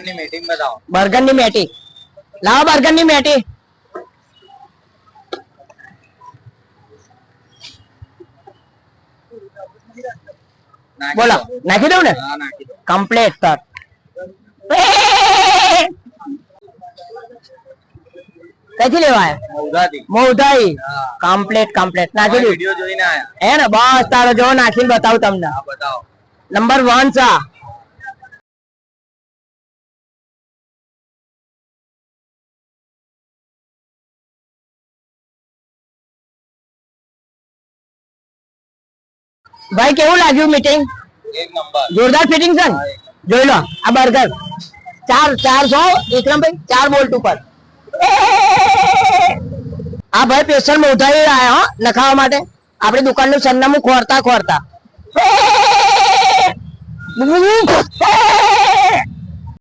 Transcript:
ની મીટિંગ બતાવો. બર્ગર ની મેટી લાવો, બર્ગર ની મેટી. બોલો નાખી દઉં ને? Complete sir. કઈથી લેવા મોધાઈ? કમ્પ્લીટ કમ્પ્લીટ નાખી દઉં. વિડિયો જોઈને આયા હે ને? બસ તારો જો નાખીને બતાવું તમને. બતાવો. નંબર 1 છે. ભાઈ કેવું લાગ્યું મીટિંગ? એક નંબર. જોરદાર ફિટિંગ છે ને? જોઈ લો આ બર્ગર 400 વિક્રમભાઈ 4 બોલ્ટ ઉપર. આ ભાઈ સ્પેશિયલ મોઢાઈ આયા હો નખાવા માટે. આપણી દુકાનનું સરનામું ખોરતા ખોરતા